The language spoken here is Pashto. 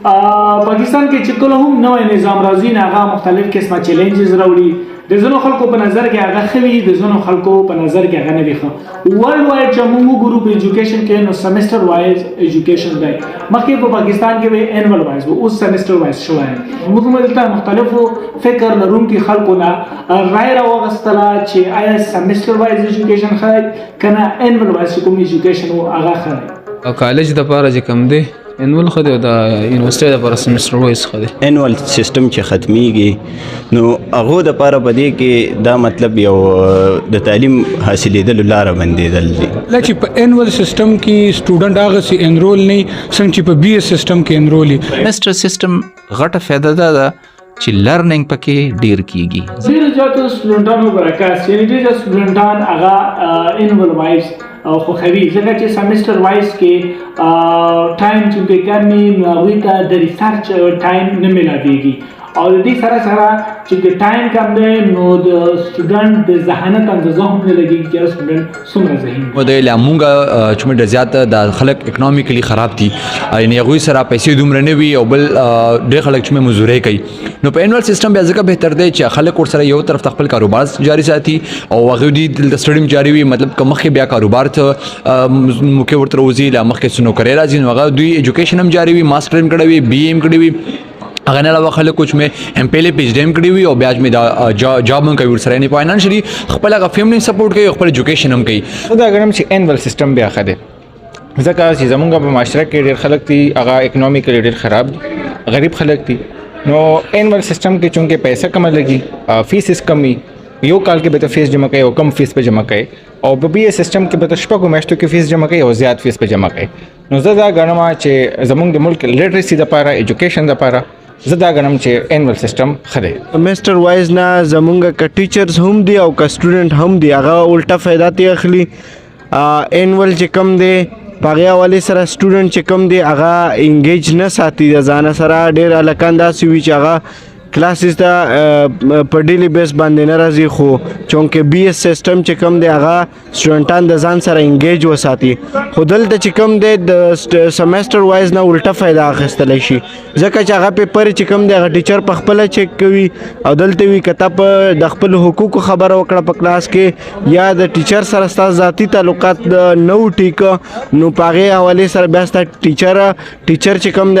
پاکستان کې چې کله هم نوی نظام راځي نه هغه مختلف قسمه چیلنجز راوړي. د ځینو خلکو په نظر کې هغه ښه وي، د ځینو خلکو په نظر کې هغه نه وي ښه. ورلډ وایډ چې موږ وګورو په ایجوکیشن کې نو سیمسټر وایز ایجوکیشن دی. مخکې په پاکستان کې به انول وایز و، اوس سیمسټر وایز شوی. موږ دلته مختلفو فکر لرونکي خلکو نه رای راوغستله چې آیا سیمسټر وایز ایجوکیشن ښه دی که نه انول وایز چې کوم ایجوکیشن و هغه ښه دی. او کالج دپاره چې کوم دی انول ښه دی او د یونیورسټۍ دپاره سیمسټر وایز ښه دی. انول سیستم چې ختمیږي نو هغو دپاره په دې کې دا مطلب یو د تعلیم حاصلېدلو لاره بندېدل دي. چې په انول سیستم کې سټوډنټ هغسې انرول نه وي څنګه چې په بي ایس سیستم کې انرول وي. سیمسټر سیستم غټه فایده ده چې لرننګ پکې ډیر کیږي. ډیر زیاتو سټوډنټانو برعکس یعنی ډیر سټوډنټان هغه انول وایز او خوښوي ځکه چې سیمسټر وایز کې ټایم چې کم وي نو هغوی ته د ریسرچ ټایم نه میلادېږي او د دې سره سره چې ټایم کم دی نو د سټوډنټ د ذهانت اندازه هم نه لګېږي چې سټوډنټ څومره ذهین دی. و د مونږ چې ډېر زیات د خلک اکنامیکلی خراب دي یعنې هغوی سره پیسې دومره نه وي او بل ډېر خلک چې مزدورۍ کوي نو په انول سیستم بیا ځکه بهتر دی چې خلک ورسره یو طرف ته خپل کاروبار جاري ساتي او هغوی دلته سټډیم جاري وي مطلب که مخکې بیا کاروبار ته موقع ورته راوځي لا مخکې څه نوکرۍ راځي نو هغه دوی ایجوکیشن هم جاري وي، ماسټر هم کړی وي، بي ایم کړی وي، هغه نه علاوه خلکو چې مې ایم پی ایل پی ایچ ډي هم کړی وي او بیا چې مې دا جاب هم کوي ورسره یعنې فاینانشلي خپل هغه فیملی سپورټ کوي او خپل ایجوکیشن هم کوي. دا ګڼم چې انول سیستم بیا ښه دی ځکه چې زمونږ په معاشره کې ډېر خلک دي هغه اکنامیکلی ډېر خراب دي، غریب خلک دي. نو انول سیستم کې چونکې پیسه کمه لګي، فیس کم وي، یو کال کې به ته فیس جمع کوي او کم فیس په جمع کوي او په بي اے سیستم کې به ته شپږو میاشتو کې فیس جمع کوي او زیات فیس په جمع کوي. نو زه دا ګڼم چې زمونږ د ملک لټرسي دپاره ایجوکیشن دپاره زه دا ګڼم چې انول سیستم ښه دی. سیمسټر وایز نه زمونږ که ټیچرز هم دي او که سټوډنټ هم دي هغه الټه فایده ترې اخلي. انول چې کم دی په هغې حوالې سره سټوډنټ چې کم دی هغه انګیج نه ساتي د ځانه سره. ډېر هلکان داسې وي چې هغه کلاسز ته په ډیلی بیس باندې نه راځي خو چونکې بي ایس سیستم چې کم دی هغه سټوډنټان د ځان سره انګیج وساتي. خو دلته چې کم دی د سیمسټر وایز نه الټه فایده اخیستلی شي ځکه چې هغه پیپر چې کم دی هغه ټیچر په خپله چیک کوي او دلته وي که تا په د خپلو حقوقو خبره وکړه په کلاس کې یا د ټیچر سره ستا ذاتي تعلقات نه و ټیکه نو په هغې حوالې سره بیا ستا ټیچر چې کم دی